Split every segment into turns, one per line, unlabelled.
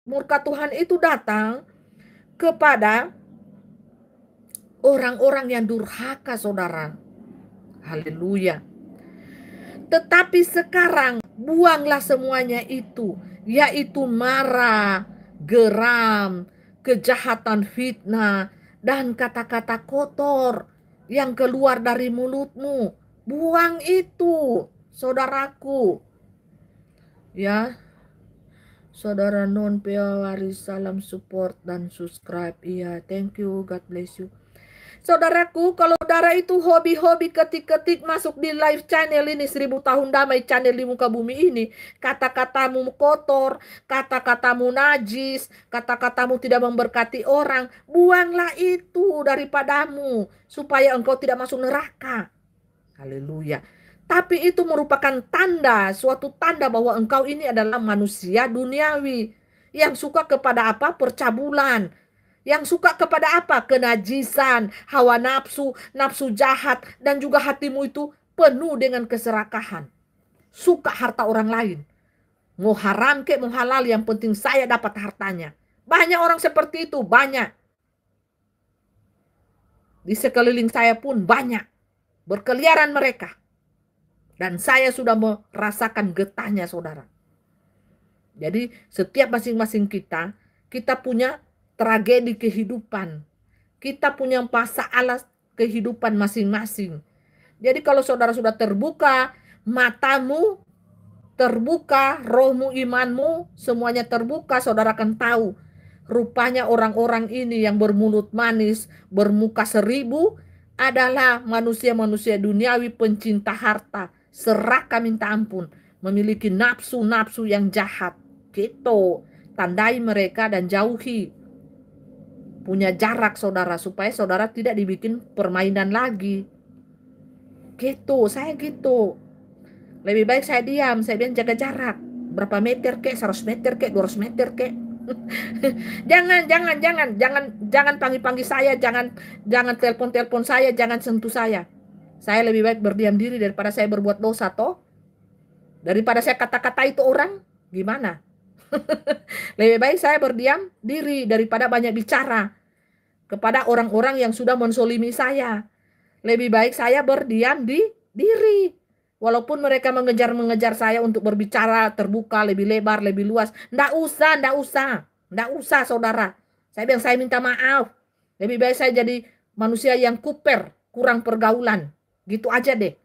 Murka Tuhan itu datang kepada orang-orang yang durhaka, saudara. Haleluya. Tetapi sekarang buanglah semuanya itu, yaitu marah, geram, kejahatan, fitnah, dan kata-kata kotor yang keluar dari mulutmu. Buang itu, saudaraku. Ya, saudara non Waris, salam support dan subscribe. Iya, thank you, God bless you. Saudaraku, kalau saudara itu hobi-hobi ketik-ketik masuk di live channel ini 1000 tahun damai, channel di muka bumi ini, kata-katamu kotor, kata-katamu najis, kata-katamu tidak memberkati orang, buanglah itu daripadamu supaya engkau tidak masuk neraka. Haleluya. Tapi itu merupakan tanda, suatu tanda bahwa engkau ini adalah manusia duniawi yang suka kepada apa? Percabulan. Yang suka kepada apa? Kenajisan, hawa nafsu, nafsu jahat, dan juga hatimu itu penuh dengan keserakahan. Suka harta orang lain. Mau haram kek, mau halal, yang penting saya dapat hartanya. Banyak orang seperti itu, banyak. Di sekeliling saya pun banyak. Berkeliaran mereka. Dan saya sudah merasakan getahnya, saudara. Jadi setiap masing-masing kita punya tragedi kehidupan. Kita punya masalah kehidupan masing-masing. Jadi kalau saudara sudah terbuka, matamu terbuka, rohmu, imanmu, semuanya terbuka, saudara akan tahu. Rupanya orang-orang ini yang bermulut manis, bermuka 1000, adalah manusia-manusia duniawi pencinta harta, serakah minta ampun, memiliki nafsu-nafsu yang jahat. Gitu, tandai mereka dan jauhi. Punya jarak saudara, supaya saudara tidak dibikin permainan lagi. Gitu, saya gitu. Lebih baik saya diam, saya bilang jaga jarak. Berapa meter kek, 100 meter kek, 200 meter kek. jangan panggil-panggil saya, jangan telepon-telepon saya, jangan sentuh saya. Saya lebih baik berdiam diri daripada saya berbuat dosa toh. Daripada saya kata-kata itu orang, gimana? Lebih baik saya berdiam diri daripada banyak bicara kepada orang-orang yang sudah mensolimi saya. Lebih baik saya berdiam di diri. Walaupun mereka mengejar saya untuk berbicara terbuka, lebih lebar, lebih luas. Nggak usah saudara. Saya bilang saya minta maaf. Lebih baik saya jadi manusia yang kuper, kurang pergaulan. Gitu aja deh.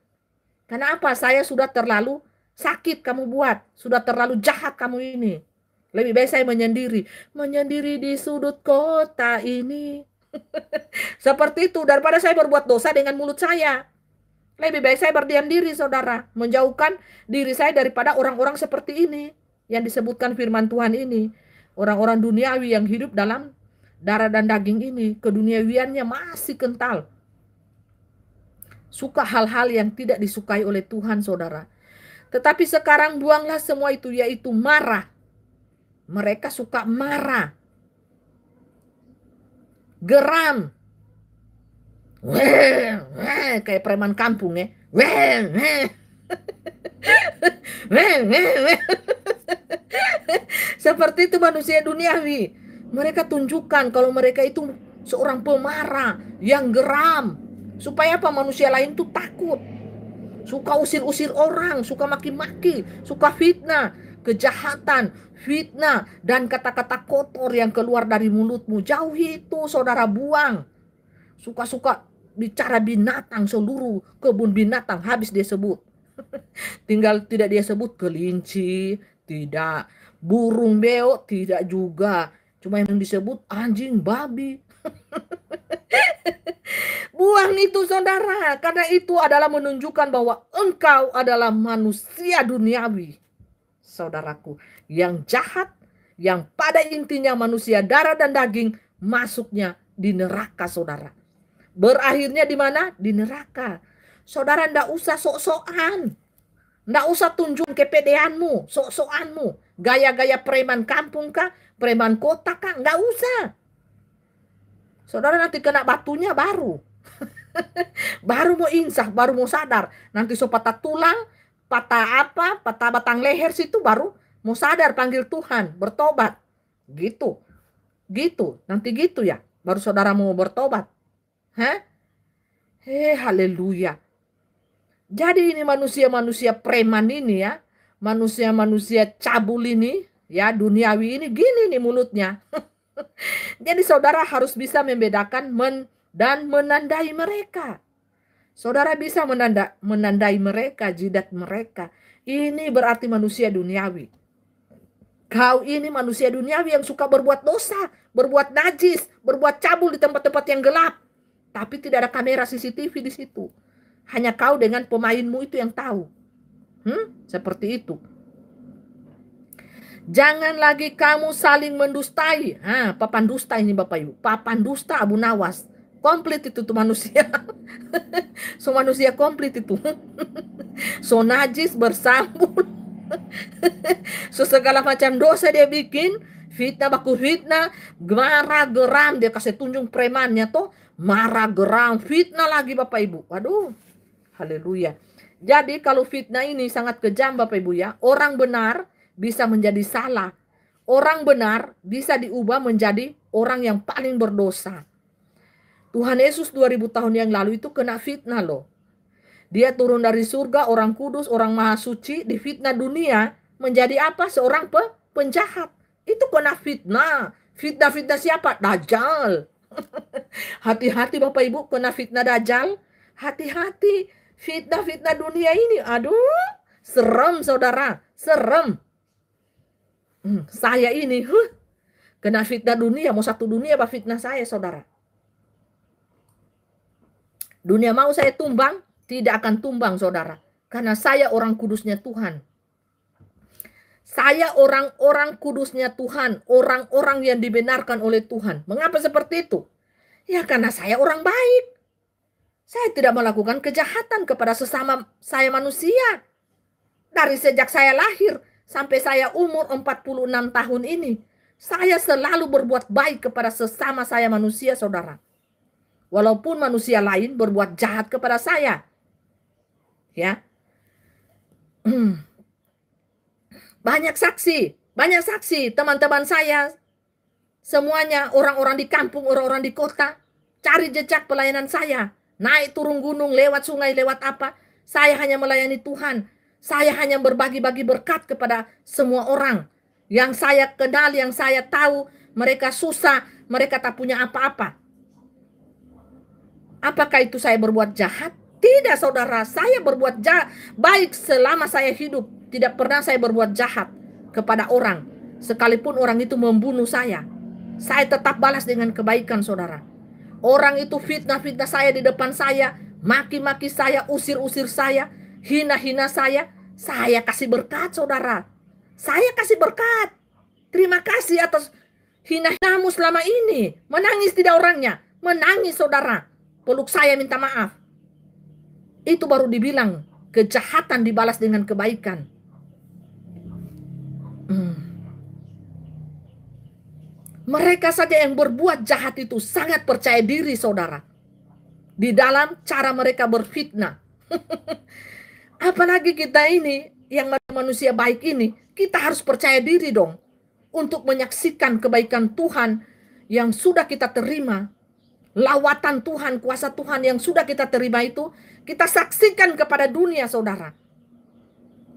Karena apa? Saya sudah terlalu sakit kamu buat. Sudah terlalu jahat kamu ini. Lebih baik saya menyendiri. Menyendiri di sudut kota ini. Seperti itu. Daripada saya berbuat dosa dengan mulut saya. Lebih baik saya berdiam diri, saudara. Menjauhkan diri saya daripada orang-orang seperti ini. Yang disebutkan firman Tuhan ini. Orang-orang duniawi yang hidup dalam darah dan daging ini. Keduniawiannya masih kental. Suka hal-hal yang tidak disukai oleh Tuhan, saudara. Tetapi sekarang buanglah semua itu, yaitu marah. Mereka suka marah. Geram. Kayak preman kampung ya. Seperti itu manusia duniawi. Mereka tunjukkan kalau mereka itu seorang pemarah yang geram. Supaya apa? Manusia lain tuh takut. Suka usir-usir orang, suka maki-maki, suka fitnah, kejahatan, fitnah, dan kata-kata kotor yang keluar dari mulutmu. Jauhi itu, saudara, buang. Suka-suka bicara binatang, seluruh kebun binatang habis dia sebut. Tinggal tidak dia sebut kelinci, tidak. Burung beo, tidak juga. Cuma yang disebut anjing, babi. Buang itu, saudara, karena itu adalah menunjukkan bahwa engkau adalah manusia duniawi, saudaraku, yang jahat, yang pada intinya manusia darah dan daging, masuknya di neraka, saudara. Berakhirnya di mana? Di neraka. Saudara, ndak usah sok-sokan. Ndak usah tunjuk kepedeanmu, sok-sokanmu. Gaya-gaya preman kampung kah? Preman kota kah? Ndak usah. Saudara nanti kena batunya baru. Baru mau insaf, baru mau sadar. Nanti so patah tulang, patah apa, patah batang leher situ baru mau sadar panggil Tuhan, bertobat. Gitu. Gitu. Nanti gitu ya. Baru saudara mau bertobat. Hah? Haleluya. Jadi ini manusia-manusia preman ini ya. Manusia-manusia cabul ini. Ya, duniawi ini gini nih mulutnya. Jadi saudara harus bisa membedakan dan menandai mereka. Saudara bisa menandai mereka, jidat mereka. Ini berarti manusia duniawi. Kau ini manusia duniawi yang suka berbuat dosa, berbuat najis, berbuat cabul di tempat-tempat yang gelap. Tapi tidak ada kamera CCTV di situ. Hanya kau dengan pemainmu itu yang tahu. Seperti itu. Jangan lagi kamu saling mendustai. Papan dusta ini Bapak Ibu. Papan dusta Abu Nawas. Komplit itu tuh manusia. So manusia komplit itu. So najis, bersambut. So segala macam dosa dia bikin. Fitnah baku fitnah. Marah geram. Dia kasih tunjuk premannya tuh. Marah geram. Fitnah lagi Bapak Ibu. Waduh. Haleluya. Jadi kalau fitnah ini sangat kejam Bapak Ibu ya. Orang benar bisa menjadi salah. Orang benar bisa diubah menjadi orang yang paling berdosa. Tuhan Yesus 2000 tahun yang lalu itu kena fitnah loh. Dia turun dari surga, orang kudus, orang maha suci, difitnah dunia, menjadi apa? Seorang penjahat. Itu kena fitnah. Fitnah siapa? Dajjal. Hati-hati Bapak Ibu kena fitnah Dajjal. Hati-hati. Fitnah dunia ini. Aduh, serem saudara. Serem. Saya ini kena fitnah dunia. Mau satu dunia apa fitnah saya saudara? Dunia mau saya tumbang? Tidak akan tumbang saudara. Karena saya orang kudusnya Tuhan. Saya orang-orang kudusnya Tuhan. Orang-orang yang dibenarkan oleh Tuhan. Mengapa seperti itu? Ya karena saya orang baik. Saya tidak melakukan kejahatan kepada sesama saya manusia. Dari sejak saya lahir sampai saya umur 46 tahun ini, saya selalu berbuat baik kepada sesama saya manusia, saudara. Walaupun manusia lain berbuat jahat kepada saya. Ya. Banyak saksi, teman-teman saya, semuanya orang-orang di kampung, orang-orang di kota, cari jejak pelayanan saya. Naik turun gunung, lewat sungai, lewat apa. Saya hanya melayani Tuhan. Saya hanya berbagi-bagi berkat kepada semua orang. Yang saya kenal, yang saya tahu, mereka susah, mereka tak punya apa-apa. Apakah itu saya berbuat jahat? Tidak saudara, saya berbuat baik selama saya hidup. Tidak pernah saya berbuat jahat kepada orang. Sekalipun orang itu membunuh saya tetap balas dengan kebaikan saudara. Orang itu fitnah saya di depan saya, maki-maki saya, usir-usir saya, hina-hina saya kasih berkat saudara. Saya kasih berkat. Terima kasih atas hina-hinamu selama ini. Menangis tidak orangnya? Menangis saudara. Peluk saya minta maaf. Itu baru dibilang kejahatan dibalas dengan kebaikan. Mereka saja yang berbuat jahat itu sangat percaya diri saudara. Di dalam cara mereka berfitnah. Apalagi kita ini yang manusia baik ini, kita harus percaya diri dong. Untuk menyaksikan kebaikan Tuhan yang sudah kita terima. Lawatan Tuhan, kuasa Tuhan yang sudah kita terima itu, kita saksikan kepada dunia saudara.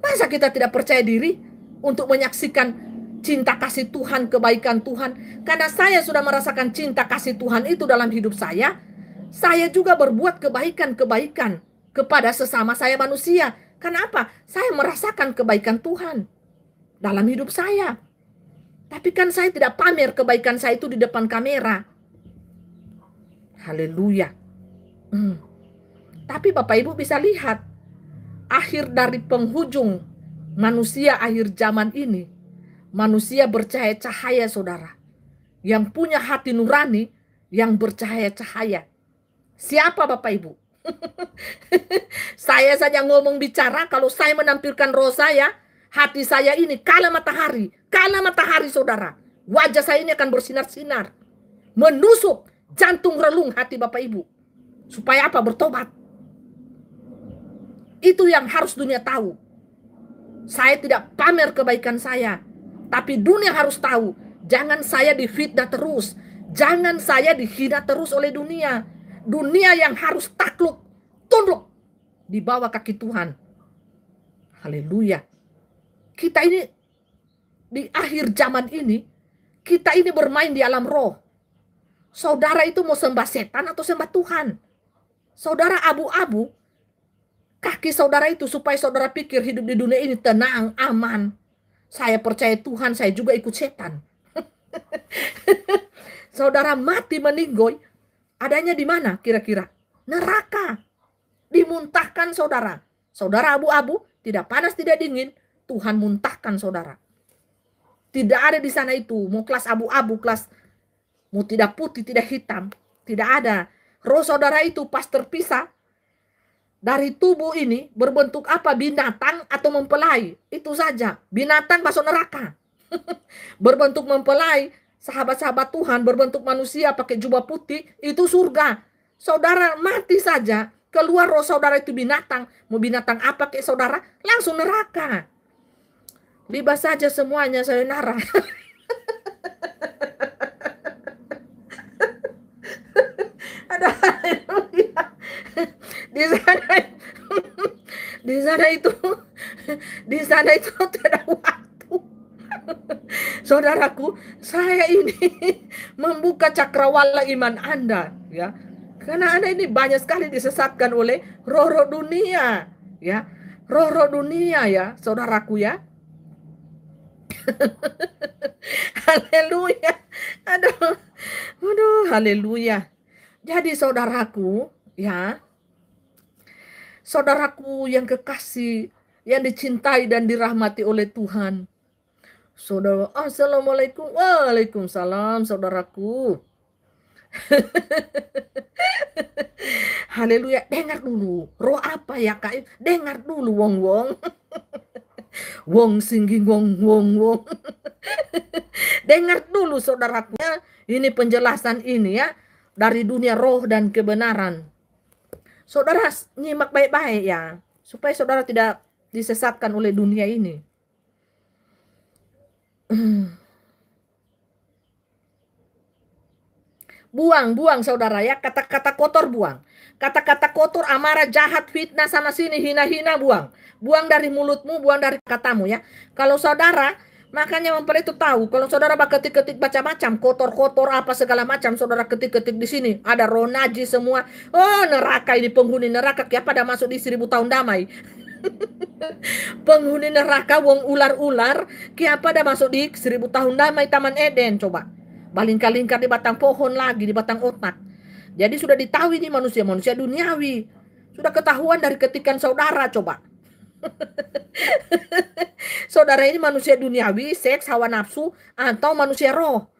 Masa kita tidak percaya diri untuk menyaksikan cinta kasih Tuhan, kebaikan Tuhan. Karena saya sudah merasakan cinta kasih Tuhan itu dalam hidup saya juga berbuat kebaikan-kebaikan kepada sesama saya manusia. Kenapa? Saya merasakan kebaikan Tuhan dalam hidup saya. Tapi kan saya tidak pamer kebaikan saya itu di depan kamera. Haleluya. Tapi Bapak Ibu bisa lihat, akhir dari penghujung manusia akhir zaman ini, manusia bercahaya-cahaya saudara. Yang punya hati nurani, yang bercahaya-cahaya. Siapa Bapak Ibu? Saya saja ngomong bicara, kalau saya menampilkan roh saya, hati saya ini kala matahari saudara. Wajah saya ini akan bersinar-sinar. Menusuk jantung relung hati Bapak Ibu. Supaya apa? Bertobat. Itu yang harus dunia tahu. Saya tidak pamer kebaikan saya. Tapi dunia harus tahu Jangan saya difitnah terus. Jangan saya dihina terus oleh dunia. Dunia yang harus takluk, tunduk di bawah kaki Tuhan. Haleluya. Kita ini di akhir zaman ini, kita ini bermain di alam roh. Saudara itu mau sembah setan atau sembah Tuhan? Saudara abu-abu kaki saudara itu supaya saudara pikir hidup di dunia ini tenang, aman. Saya percaya Tuhan, saya juga ikut setan. Saudara mati meninggoy, adanya di mana kira-kira? Neraka. Dimuntahkan saudara. Saudara abu-abu, tidak panas, tidak dingin. Tuhan muntahkan saudara. Tidak ada di sana itu. Mau kelas abu-abu, kelas mau tidak putih, tidak hitam. Tidak ada. Roh saudara itu pas terpisah dari tubuh ini berbentuk apa? Binatang atau mempelai. Itu saja. Binatang masuk neraka. Berbentuk mempelai. Sahabat-sahabat Tuhan berbentuk manusia pakai jubah putih. Itu surga. Saudara mati saja. Keluar roh saudara itu binatang. Mau binatang apa kayak saudara? Langsung neraka. Libas saja semuanya sayonara. Ada haleluya. Di sana itu tidak waktu. Saudaraku, saya ini membuka cakrawala iman Anda, ya. Karena Anda ini banyak sekali disesatkan oleh roh-roh dunia, ya. Roh-roh dunia, ya, saudaraku, ya. Haleluya. Aduh, haleluya. Jadi saudaraku, ya. Saudaraku yang kekasih, yang dicintai dan dirahmati oleh Tuhan. Saudara, assalamualaikum, waalaikumsalam, saudaraku. Haleluya, dengar dulu. Roh apa ya kak? Dengar dulu, wong. Wong singging wong. Dengar dulu saudaraku. Ini penjelasan ini ya dari dunia roh dan kebenaran. Saudara nyimak baik-baik ya, supaya saudara tidak disesatkan oleh dunia ini. Buang saudara ya, kata-kata kotor buang. Kata-kata kotor, amarah, jahat, fitnah, sana sini, hina-hina buang. Buang dari mulutmu, buang dari katamu ya. Kalau saudara, makanya mempelai itu tahu, kalau saudara ketik-ketik macam-macam, kotor-kotor apa segala macam, saudara ketik-ketik di sini, ada roh najis semua. Oh, neraka ini, penghuni neraka, kayak pada masuk di 1000 tahun damai. Penghuni neraka, wong ular-ular, kayak pada masuk di 1000 tahun damai Taman Eden, coba. Balingkar-lingkar di batang pohon lagi, di batang otak. Jadi sudah ditahu ini manusia duniawi. Sudah ketahuan dari ketikan saudara, coba. Saudara ini manusia duniawi, seks, hawa nafsu, atau manusia roh.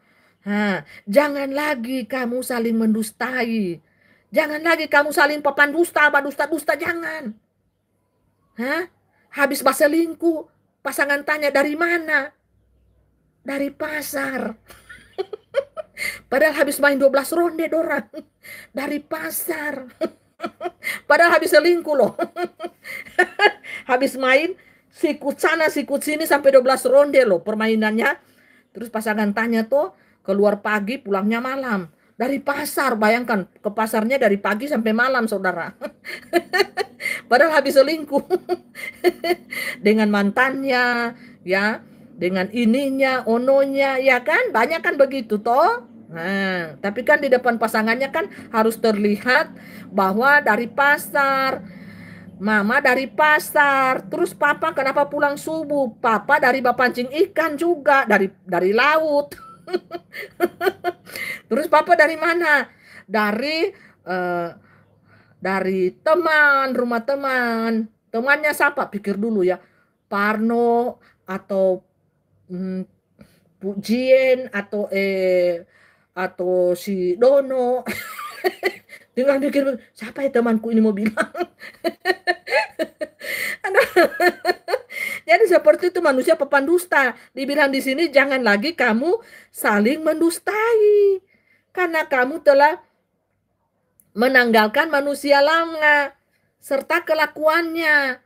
Nah, jangan lagi kamu saling mendustai. Jangan lagi kamu saling papan dusta, jangan. Hah? Habis berselingkuh, pasangan tanya dari mana? Dari pasar. Padahal habis main 12 ronde dorang. Dari pasar. Padahal habis selingkuh loh. Habis main sikut sana sikut sini sampai 12 ronde loh permainannya. Terus pasangan tanya tuh, keluar pagi pulangnya malam. Dari pasar, bayangkan ke pasarnya dari pagi sampai malam saudara. Padahal habis selingkuh. Dengan mantannya ya, dengan ininya, ononya, ya kan? Banyak kan begitu toh. Nah, tapi kan di depan pasangannya kan harus terlihat bahwa dari pasar, mama dari pasar, terus papa kenapa pulang subuh? Papa dari pancing ikan juga, dari laut. Terus papa dari mana? Dari teman, rumah teman. Temannya siapa? Pikir dulu ya. Parno atau Pujien atau si Dono. Tinggal mikir, siapa ya temanku ini mau bilang. Jadi seperti itu manusia papan dusta. Dibilang di sini jangan lagi kamu saling mendustai. Karena kamu telah menanggalkan manusia lama serta kelakuannya.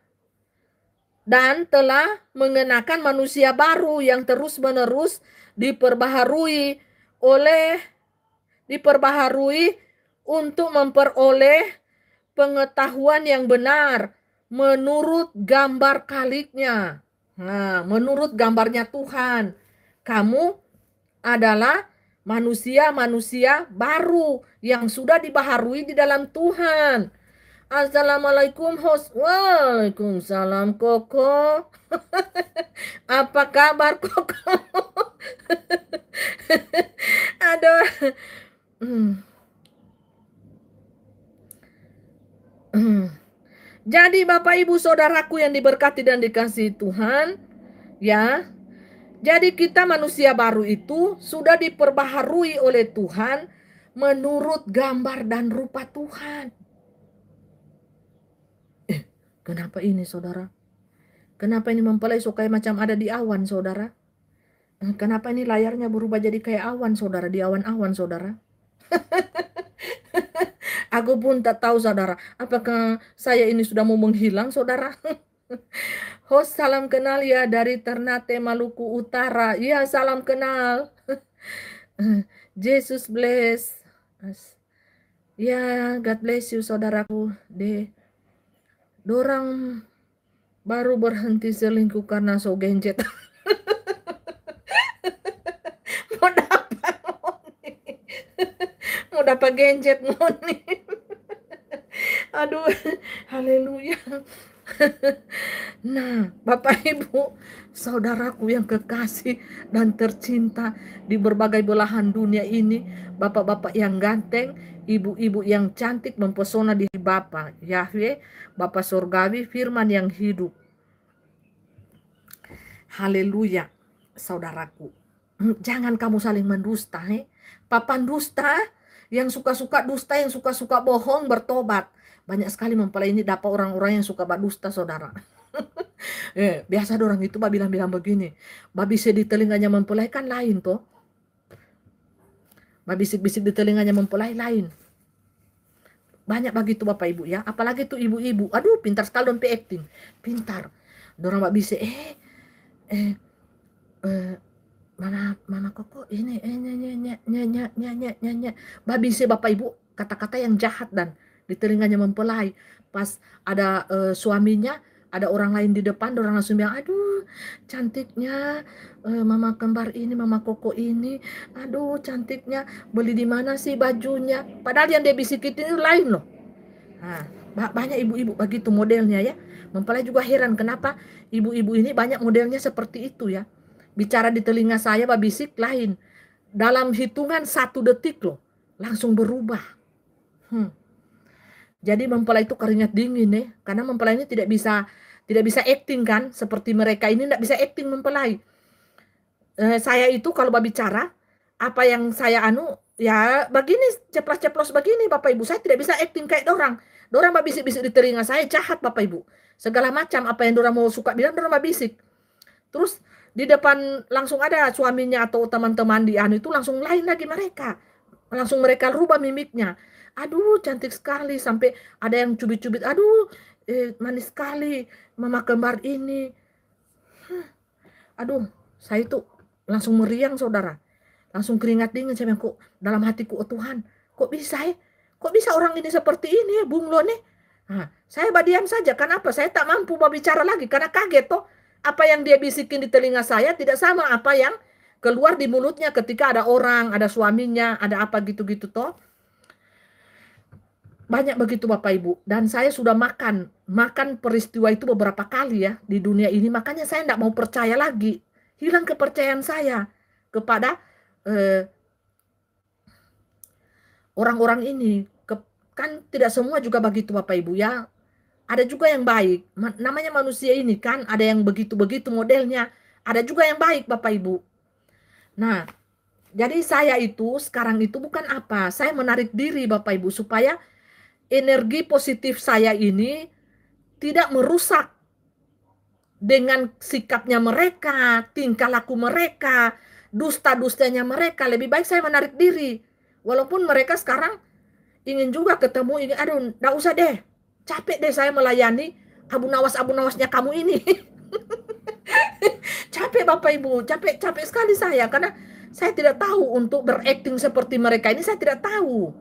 Dan telah mengenakan manusia baru yang terus-menerus diperbaharui untuk memperoleh pengetahuan yang benar menurut gambar kaliknya. Nah, menurut gambarnya Tuhan, kamu adalah manusia-manusia baru yang sudah dibaharui di dalam Tuhan. Assalamualaikum host. Waalaikumsalam Koko. Apa kabar Koko? Aduh. Jadi Bapak Ibu Saudaraku yang diberkati dan dikasihi Tuhan, ya. Jadi kita manusia baru itu sudah diperbaharui oleh Tuhan menurut gambar dan rupa Tuhan. Kenapa ini saudara? Kenapa ini mempelai kayak macam ada di awan saudara? Kenapa ini layarnya berubah jadi kayak awan saudara, di awan-awan saudara? Aku pun tak tahu saudara, apakah saya ini sudah mau menghilang saudara? Host, salam kenal ya dari Ternate, Maluku Utara. Iya, salam kenal. Jesus bless. Ya, God bless you saudaraku. Dorang baru berhenti selingkuh karena so genjet. Mau dapat genjet moni. Aduh, haleluya. Nah, Bapak Ibu, saudaraku yang kekasih dan tercinta di berbagai belahan dunia ini, bapak-bapak yang ganteng, ibu-ibu yang cantik mempesona di Bapa Yahweh, Bapa Surgawi, firman yang hidup. Haleluya, saudaraku. Jangan kamu saling mendusta, papan dusta, yang suka-suka dusta, yang suka-suka bohong, bertobat. Banyak sekali mempelai ini dapat orang-orang yang suka berdusta, saudara. Biasa orang itu bilang-bilang begini, babisik di telinganya mempelai kan lain toh. Babisik-bisik di telinganya mempelai lain. Banyak begitu Bapak Ibu ya, apalagi tuh ibu-ibu. Aduh, pintar sekali dong acting. Pintar. Dorang babisik mama Koko ini babisik Bapak Ibu kata-kata yang jahat dan di telinganya mempelai. Pas ada suaminya, ada orang lain di depan, orang langsung bilang, aduh cantiknya mama kembar ini, mama Koko ini, aduh cantiknya, beli di mana sih bajunya, padahal yang dia bisikin itu lain loh. Nah, banyak ibu-ibu begitu modelnya ya. Mempelai juga heran kenapa ibu-ibu ini banyak modelnya seperti itu ya. Bicara di telinga saya babisik lain, dalam hitungan 1 detik loh langsung berubah. Jadi mempelai itu keringat dingin nih, karena mempelai ini tidak bisa acting kan, seperti mereka ini tidak bisa acting mempelai. Saya itu kalau bicara, apa yang saya ya begini, ceplos-ceplos begini Bapak Ibu, saya tidak bisa acting kayak dorang babisik-bisik di telinga saya, jahat Bapak Ibu. Segala macam apa yang dorang mau suka bilang, dorang babisik. Terus di depan langsung ada suaminya atau teman-teman di itu langsung lain lagi mereka. Langsung mereka rubah mimiknya. Aduh cantik sekali, sampai ada yang cubit-cubit, aduh manis sekali mama kembar ini. Aduh, saya itu langsung meriang saudara, langsung keringat dingin. Saya bilang, kok dalam hatiku, oh Tuhan, kok bisa orang ini seperti ini ya, bunglon nih. Nah, saya diam saja, kenapa? Saya tak mampu berbicara lagi, karena kaget toh, apa yang dia bisikin di telinga saya tidak sama apa yang keluar di mulutnya ketika ada orang, ada suaminya, ada apa gitu-gitu toh. Banyak begitu Bapak Ibu, dan saya sudah makan peristiwa itu beberapa kali ya di dunia ini, makanya saya tidak mau percaya lagi, hilang kepercayaan saya kepada orang-orang ini. Kan tidak semua juga begitu Bapak Ibu ya, ada juga yang baik, namanya manusia ini kan, ada yang begitu-begitu modelnya, ada juga yang baik Bapak Ibu. Nah, jadi saya itu sekarang itu bukan apa, saya menarik diri Bapak Ibu supaya energi positif saya ini tidak merusak dengan sikapnya mereka, tingkah laku mereka, dusta-dustanya mereka. Lebih baik saya menarik diri. Walaupun mereka sekarang ingin juga ketemu, aduh, nggak usah deh, capek deh saya melayani abu nawasnya kamu ini. Capek Bapak Ibu, capek sekali saya karena saya tidak tahu untuk berakting seperti mereka ini, saya tidak tahu.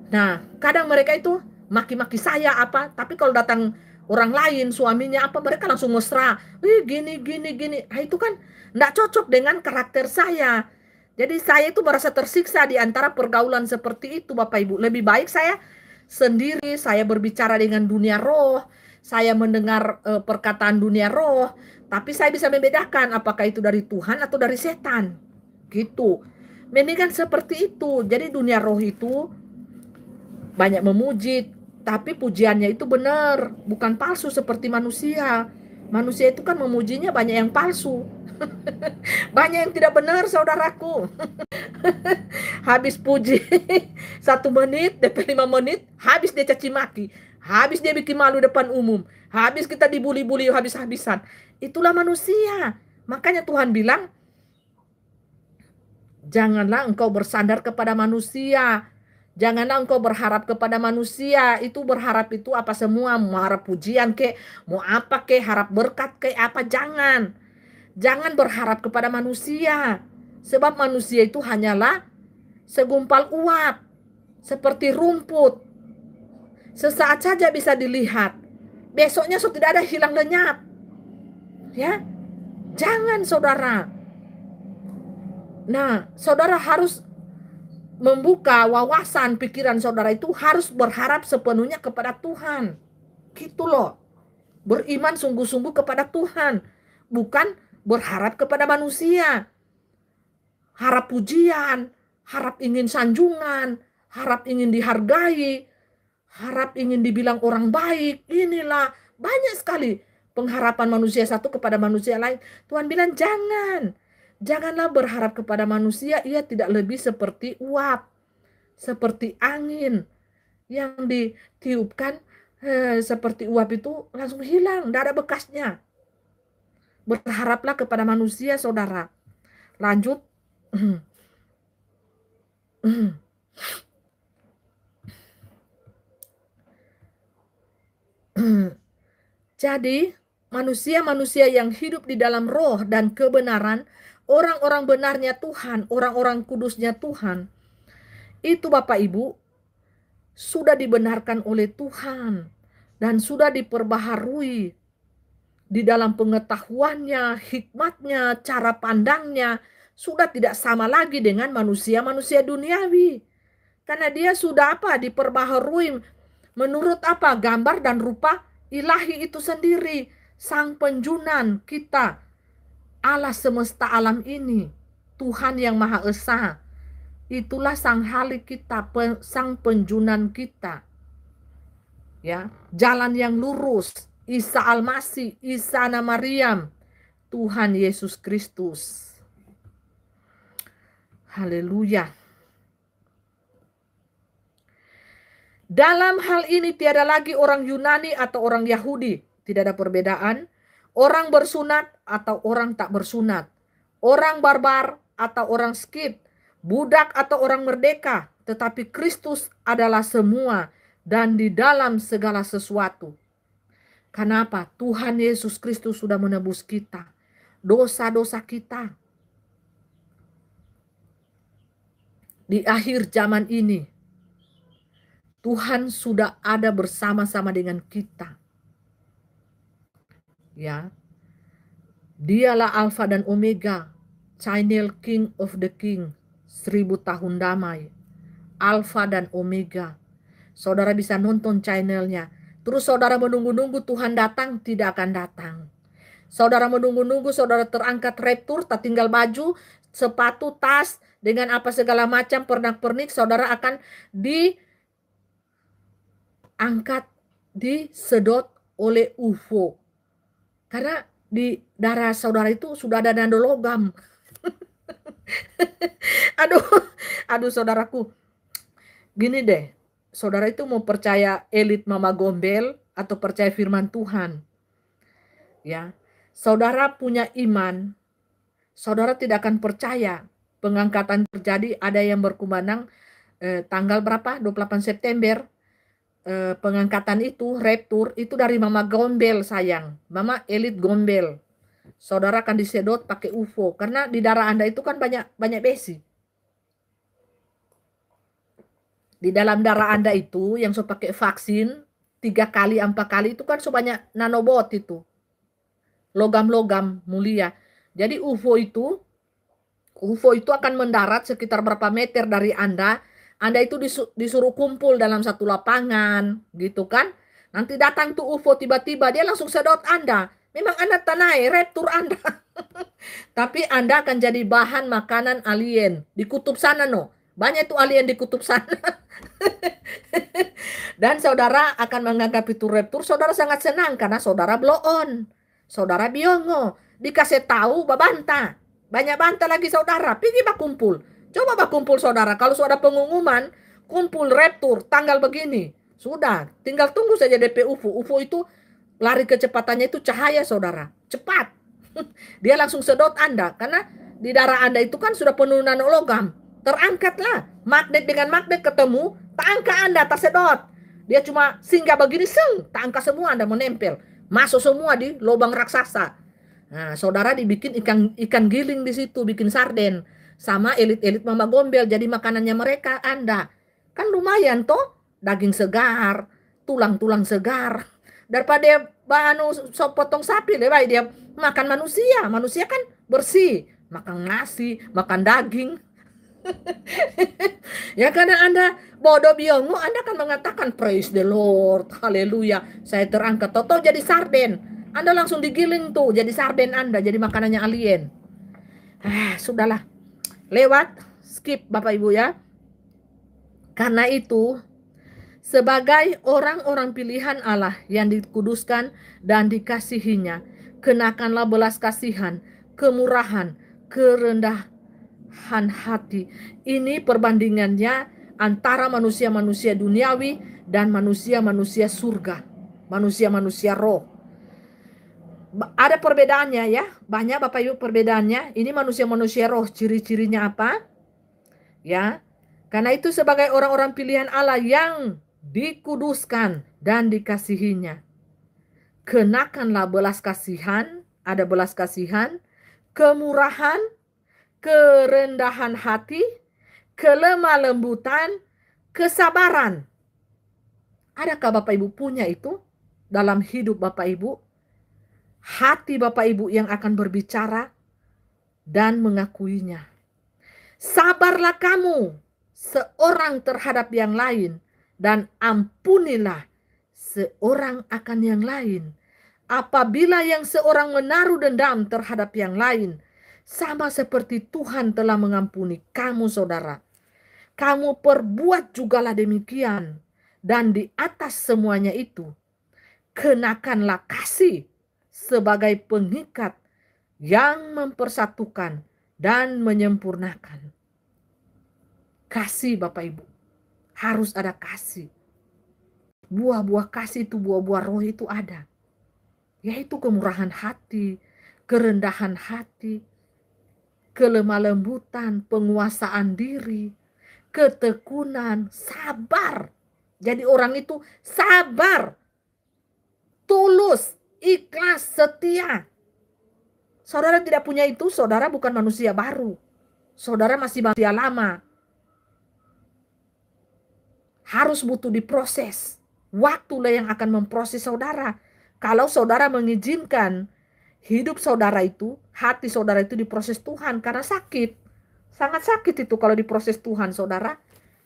Nah, kadang mereka itu maki-maki saya apa, tapi kalau datang orang lain, suaminya apa, mereka langsung mesra. Gini, gini, gini. Nah, itu kan enggak cocok dengan karakter saya. Jadi saya itu merasa tersiksa di antara pergaulan seperti itu, Bapak Ibu. Lebih baik saya sendiri, saya berbicara dengan dunia roh, saya mendengar perkataan dunia roh, tapi saya bisa membedakan apakah itu dari Tuhan atau dari setan. Gitu. Mendingan seperti itu. Jadi dunia roh itu banyak memuji, tapi pujiannya itu benar, bukan palsu seperti manusia. Manusia itu kan memujinya banyak yang palsu. Banyak yang tidak benar, saudaraku. Habis puji 1 menit, DP 5 menit, habis dia caci maki, habis dia bikin malu depan umum, habis kita dibuli-buli habis-habisan. Itulah manusia. Makanya Tuhan bilang, janganlah engkau bersandar kepada manusia. Janganlah engkau berharap kepada manusia. Itu berharap itu apa semua, mau harap pujian kek, mau apa kek, harap berkat kek apa, jangan. Jangan berharap kepada manusia. Sebab manusia itu hanyalah segumpal uap, seperti rumput. Sesaat saja bisa dilihat. Besoknya sudah tidak ada, hilang lenyap. Ya, jangan saudara. Nah, saudara harus membuka wawasan pikiran saudara, itu harus berharap sepenuhnya kepada Tuhan. Gitu loh. Beriman sungguh-sungguh kepada Tuhan, bukan berharap kepada manusia. Harap pujian, harap ingin sanjungan, harap ingin dihargai, harap ingin dibilang orang baik. Inilah banyak sekali pengharapan manusia satu kepada manusia lain. Tuhan bilang janganlah berharap kepada manusia, ia tidak lebih seperti uap, seperti angin yang ditiupkan seperti uap itu langsung hilang, tidak ada bekasnya. Berharaplah kepada manusia, saudara. Lanjut. Jadi manusia-manusia yang hidup di dalam roh dan kebenaran, orang-orang benarnya Tuhan, orang-orang kudusnya Tuhan, itu Bapak Ibu sudah dibenarkan oleh Tuhan dan sudah diperbaharui di dalam pengetahuannya, hikmatnya, cara pandangnya, sudah tidak sama lagi dengan manusia-manusia duniawi. Karena dia sudah apa? Diperbaharui menurut apa? Gambar dan rupa ilahi itu sendiri. Sang penjunan kita, Allah semesta alam ini, Tuhan yang Maha Esa. Itulah sang halik kita, sang penjunan kita. Ya, jalan yang lurus, Isa Al-Masih, Isa Ana Maryam, Tuhan Yesus Kristus. Haleluya. Dalam hal ini tiada lagi orang Yunani atau orang Yahudi, tidak ada perbedaan. Orang bersunat atau orang tak bersunat, orang barbar atau orang skit, budak atau orang merdeka, tetapi Kristus adalah semua dan di dalam segala sesuatu. Kenapa? Tuhan Yesus Kristus sudah menebus kita, dosa-dosa kita. Di akhir zaman ini, Tuhan sudah ada bersama-sama dengan kita. Ya, dialah Alfa dan Omega, Channel King of the King, 1000 tahun damai, Alfa dan Omega. Saudara bisa nonton channelnya. Terus saudara menunggu-nunggu Tuhan datang, tidak akan datang. Saudara menunggu-nunggu saudara terangkat raptur, tak tinggal baju, sepatu, tas, dengan apa segala macam pernak-pernik, saudara akan diangkat, disedot oleh UFO. Karena di darah saudara itu sudah ada nano logam. Aduh saudaraku. Gini deh, saudara itu mau percaya elit mama gombel atau percaya firman Tuhan? Ya, saudara punya iman, saudara tidak akan percaya pengangkatan terjadi. Ada yang berkumandang tanggal berapa? 28 September. Pengangkatan itu, raptur, itu dari mama gombel sayang. Mama elit gombel. saudara akan disedot pakai UFO. Karena di darah Anda itu kan banyak besi. Di dalam darah Anda itu yang so pakai vaksin 3 kali 4 kali itu kan so banyak nanobot itu. Logam-logam mulia. Jadi UFO itu akan mendarat sekitar berapa meter dari Anda. Anda itu disuruh kumpul dalam satu lapangan, gitu kan. Nanti datang tuh UFO tiba-tiba, dia langsung sedot Anda. Memang Anda tanai, raptur Anda. Tapi Anda akan jadi bahan makanan alien. Di kutub sana no. Banyak tuh alien di kutub sana. Dan saudara akan menganggap itu raptur. Saudara sangat senang karena saudara blow on. Saudara biongo. Dikasih tahu babanta. Banyak bantah lagi saudara, pergi kumpul. Coba kumpul saudara, kalau sudah pengumuman, kumpul raptur, tanggal begini. Sudah, tinggal tunggu saja DP UFO. UFO itu lari kecepatannya itu cahaya saudara, cepat. Dia langsung sedot Anda, karena di darah Anda itu kan sudah penuh nanologam. Terangkatlah, magnet dengan magnet ketemu, tak angka Anda, tersedot. Dia cuma singgah begini, tak angka semua Anda menempel. Masuk semua di lubang raksasa. Nah, saudara dibikin ikan giling di situ, bikin sarden sama elit-elit mama gombel jadi makanannya mereka Anda. Kan lumayan toh, daging segar, tulang-tulang segar. Daripada bahan potong sapi, lebih baik dia makan manusia. Manusia kan bersih, makan nasi, makan daging. Ya karena Anda bodoh biongo, Anda akan mengatakan praise the Lord, haleluya, saya terangkat. Toto jadi sarden. Anda langsung digiling tuh, jadi sarden Anda, jadi makanannya alien. Sudahlah. Lewat, skip Bapak Ibu ya. Karena itu, sebagai orang-orang pilihan Allah yang dikuduskan dan dikasihinya, kenakanlah belas kasihan, kemurahan, kerendahan hati. Ini perbandingannya antara manusia-manusia duniawi dan manusia-manusia surga. Manusia-manusia roh. Ada perbedaannya ya, banyak Bapak Ibu perbedaannya. Ini manusia-manusia roh, ciri-cirinya apa? Ya, karena itu sebagai orang-orang pilihan Allah yang dikuduskan dan dikasihinya, kenakanlah belas kasihan, ada belas kasihan, kemurahan, kerendahan hati, kelemah lembutan, kesabaran. Adakah Bapak Ibu punya itu dalam hidup Bapak Ibu? Hati Bapak Ibu yang akan berbicara dan mengakuinya. Sabarlah kamu seorang terhadap yang lain dan ampunilah seorang akan yang lain. Apabila yang seorang menaruh dendam terhadap yang lain, sama seperti Tuhan telah mengampuni kamu saudara. Kamu perbuat jugalah demikian. Dan di atas semuanya itu, kenakanlah kasih sebagai pengikat yang mempersatukan dan menyempurnakan. Kasih Bapak Ibu, harus ada kasih. Buah-buah kasih itu, buah-buah roh itu ada. Yaitu kemurahan hati, kerendahan hati, kelemah lembutan, penguasaan diri, ketekunan, sabar. Jadi orang itu sabar, tulus, ikhlas, setia. Saudara tidak punya itu, saudara bukan manusia baru. Saudara masih manusia lama. Harus butuh diproses. Waktulah yang akan memproses saudara. Kalau saudara mengizinkan hidup saudara itu, hati saudara itu diproses Tuhan karena sakit. Sangat sakit itu kalau diproses Tuhan, saudara.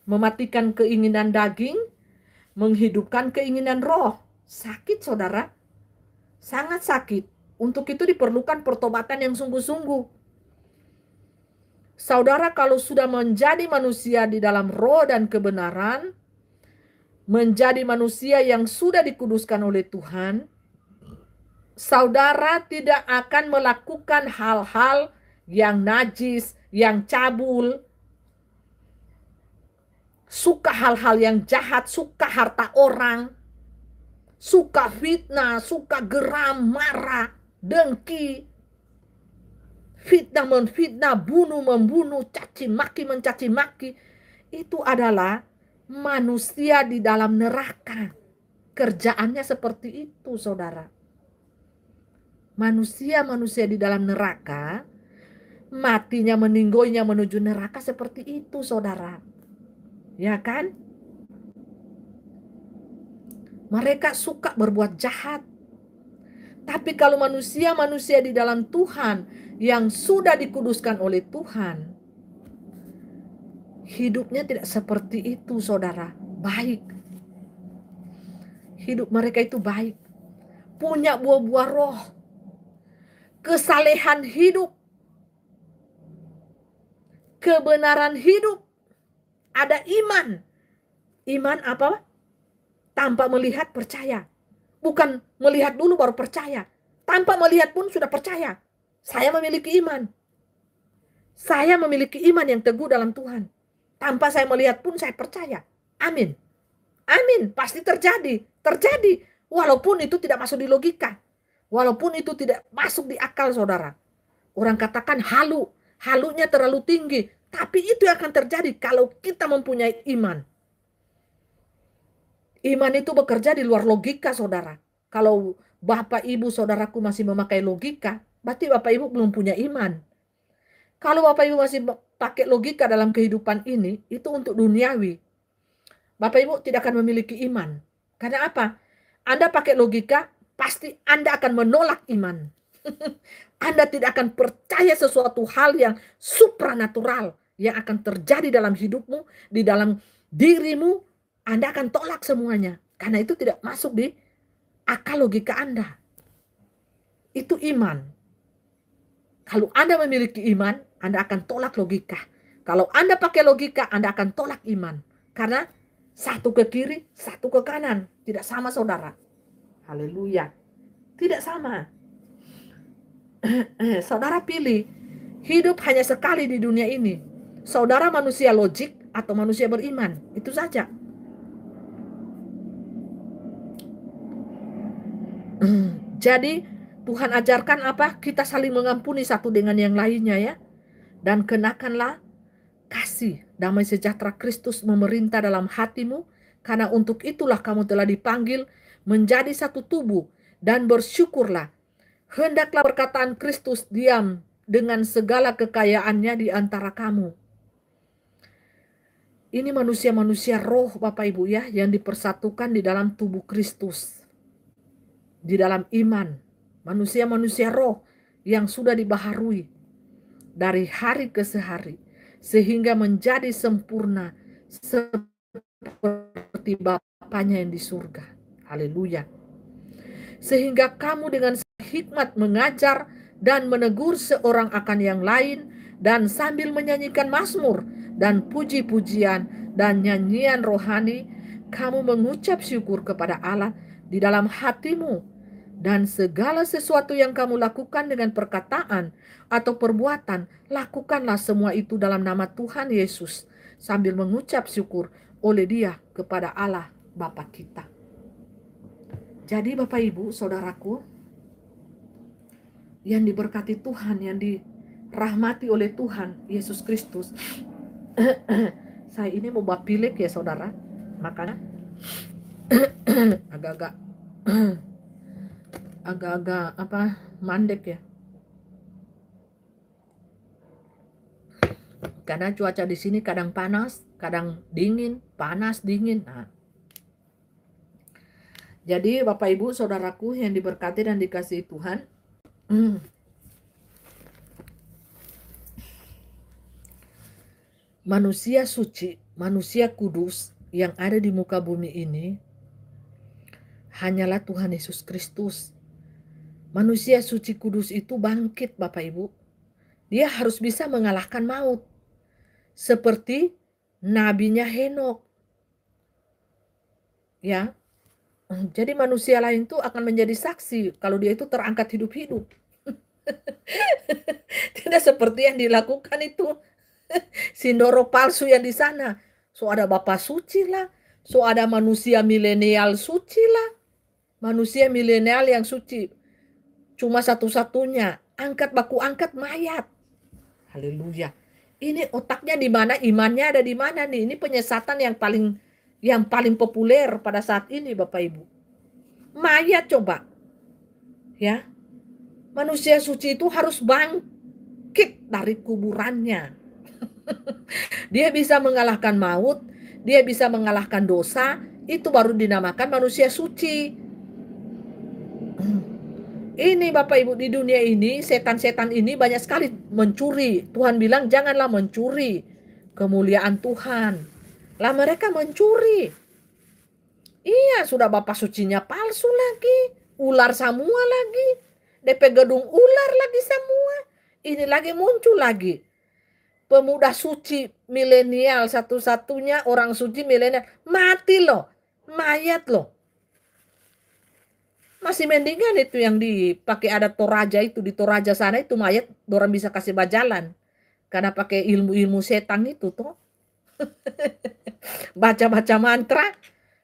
Mematikan keinginan daging, menghidupkan keinginan roh. Sakit saudara. Sangat sakit. Untuk itu diperlukan pertobatan yang sungguh-sungguh. Saudara kalau sudah menjadi manusia di dalam roh dan kebenaran, menjadi manusia yang sudah dikuduskan oleh Tuhan, saudara tidak akan melakukan hal-hal yang najis, yang cabul, suka hal-hal yang jahat, suka harta orang, suka fitnah, suka geram, marah, dengki, fitnah menfitnah, bunuh membunuh, caci maki mencaci maki. Itu adalah manusia di dalam neraka. Kerjaannya seperti itu, saudara. manusia-manusia di dalam neraka, matinya meninggoynya menuju neraka seperti itu, saudara. Ya kan? Mereka suka berbuat jahat. Tapi kalau manusia-manusia di dalam Tuhan yang sudah dikuduskan oleh Tuhan, hidupnya tidak seperti itu, saudara. Baik. Hidup mereka itu baik. Punya buah-buah roh. Kesalehan hidup. Kebenaran hidup. Ada iman. Iman apa? Tanpa melihat percaya. Bukan melihat dulu baru percaya. Tanpa melihat pun sudah percaya. Saya memiliki iman. Saya memiliki iman yang teguh dalam Tuhan. Tanpa saya melihat pun saya percaya. Amin. Amin. Pasti terjadi. Terjadi. Walaupun itu tidak masuk di logika. Walaupun itu tidak masuk di akal, saudara. Orang katakan halu. Halunya terlalu tinggi. Tapi itu akan terjadi kalau kita mempunyai iman. Iman itu bekerja di luar logika, saudara. Kalau Bapak Ibu saudaraku masih memakai logika, berarti Bapak Ibu belum punya iman. Kalau Bapak Ibu masih pakai logika dalam kehidupan ini, itu untuk duniawi. Bapak Ibu tidak akan memiliki iman. Karena apa? Anda pakai logika, pasti Anda akan menolak iman. Anda tidak akan percaya sesuatu hal yang supranatural yang akan terjadi dalam hidupmu, di dalam dirimu. Anda akan tolak semuanya. Karena itu tidak masuk di akal logika Anda. Itu iman. Kalau Anda memiliki iman, Anda akan tolak logika. Kalau Anda pakai logika, Anda akan tolak iman. Karena satu ke kiri, satu ke kanan. Tidak sama, saudara. Haleluya. Tidak sama. Saudara pilih. Hidup hanya sekali di dunia ini. Saudara manusia logik atau manusia beriman. Itu saja. Jadi Tuhan ajarkan apa? Kita saling mengampuni satu dengan yang lainnya ya. Dan kenakanlah kasih, damai sejahtera Kristus memerintah dalam hatimu. Karena untuk itulah kamu telah dipanggil menjadi satu tubuh. Dan bersyukurlah. Hendaklah perkataan Kristus diam dengan segala kekayaannya di antara kamu. Ini manusia-manusia roh Bapak Ibu ya. Yang dipersatukan di dalam tubuh Kristus. Di dalam iman, manusia-manusia roh yang sudah dibaharui dari hari ke hari, sehingga menjadi sempurna seperti Bapanya yang di surga. Haleluya. Sehingga kamu dengan hikmat mengajar dan menegur seorang akan yang lain, dan sambil menyanyikan mazmur dan puji-pujian dan nyanyian rohani, kamu mengucap syukur kepada Allah di dalam hatimu. Dan segala sesuatu yang kamu lakukan dengan perkataan atau perbuatan, lakukanlah semua itu dalam nama Tuhan Yesus, sambil mengucap syukur oleh Dia kepada Allah Bapa kita. Jadi Bapak Ibu, saudaraku, yang diberkati Tuhan, yang dirahmati oleh Tuhan Yesus Kristus. Saya ini mau bapilik ya saudara, makanya agak-agak apa mandek ya. Karena cuaca di sini kadang panas, kadang dingin, panas, dingin. Nah. Jadi Bapak Ibu saudaraku yang diberkati dan dikasihi Tuhan, manusia suci, manusia kudus yang ada di muka bumi ini hanyalah Tuhan Yesus Kristus. Manusia suci kudus itu bangkit Bapak Ibu. Dia harus bisa mengalahkan maut. Seperti nabinya Henokh. Ya. Jadi manusia lain itu akan menjadi saksi kalau dia itu terangkat hidup-hidup. Tidak seperti yang dilakukan itu Sindoro palsu yang di sana. So ada Bapak suci lah. So ada manusia milenial suci lah. Manusia milenial yang suci. Cuma satu-satunya, angkat baku angkat mayat. Haleluya. Ini otaknya di mana, imannya ada di mana nih? Ini penyesatan yang paling populer pada saat ini Bapak Ibu. Mayat coba. Ya. Manusia suci itu harus bangkit dari kuburannya. Dia bisa mengalahkan maut, dia bisa mengalahkan dosa, itu baru dinamakan manusia suci. Ini Bapak Ibu, di dunia ini setan-setan ini banyak sekali mencuri. Tuhan bilang janganlah mencuri kemuliaan Tuhan. Lah mereka mencuri. Iya, sudah Bapak sucinya palsu lagi. Ular semua lagi. DP gedung ular lagi semua. Ini lagi muncul lagi. Pemuda suci milenial, satu-satunya orang suci milenial. Mati loh. Mayat loh. Masih mendingan itu yang dipakai ada Toraja itu. Di Toraja sana itu mayat orang bisa kasih bajalan. Karena pakai ilmu-ilmu setan itu toh. Baca-baca mantra.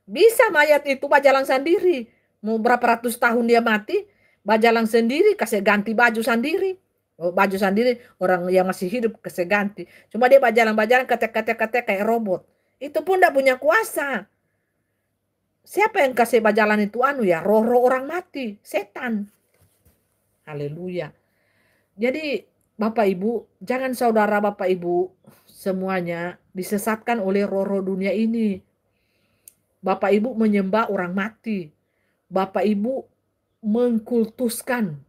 Bisa mayat itu bajalan sendiri. Mau berapa ratus tahun dia mati, bajalan sendiri, kasih ganti baju sendiri. Oh, baju sendiri, orang yang masih hidup kasih ganti. Cuma dia bajalan-bajalan ketek-ketek kayak robot. Itu pun tidak punya kuasa. Siapa yang kasih bajalan itu ya? Roh-roh orang mati, setan. Haleluya. Jadi Bapak Ibu, jangan saudara Bapak Ibu semuanya disesatkan oleh roh-roh dunia ini. Bapak Ibu menyembah orang mati. Bapak Ibu mengkultuskan.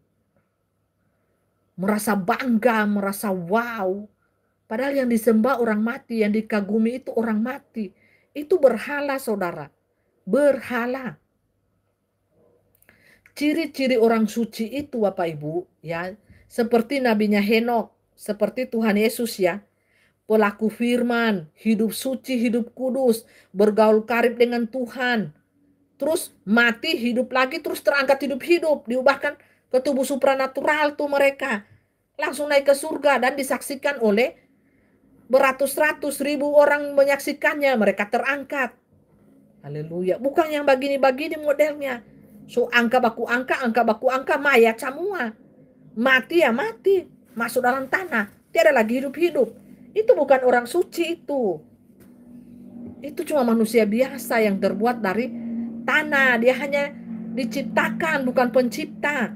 Merasa bangga, merasa wow. Padahal yang disembah orang mati, yang dikagumi itu orang mati. Itu berhala saudara. Berhala. Ciri-ciri orang suci itu Bapak Ibu ya, seperti nabinya Henokh, seperti Tuhan Yesus ya. Pelaku firman, hidup suci, hidup kudus, bergaul karib dengan Tuhan. Terus mati, hidup lagi, terus terangkat hidup-hidup, diubahkan ke tubuh supranatural tuh mereka. Langsung naik ke surga dan disaksikan oleh beratus-ratus ribu orang menyaksikannya, mereka terangkat. Haleluya. Bukan yang begini-begini modelnya. So angka baku angka, mayat semua. Mati ya mati, masuk dalam tanah. Tiada lagi hidup-hidup. Itu bukan orang suci itu. Itu cuma manusia biasa yang terbuat dari tanah. Dia hanya diciptakan, bukan pencipta.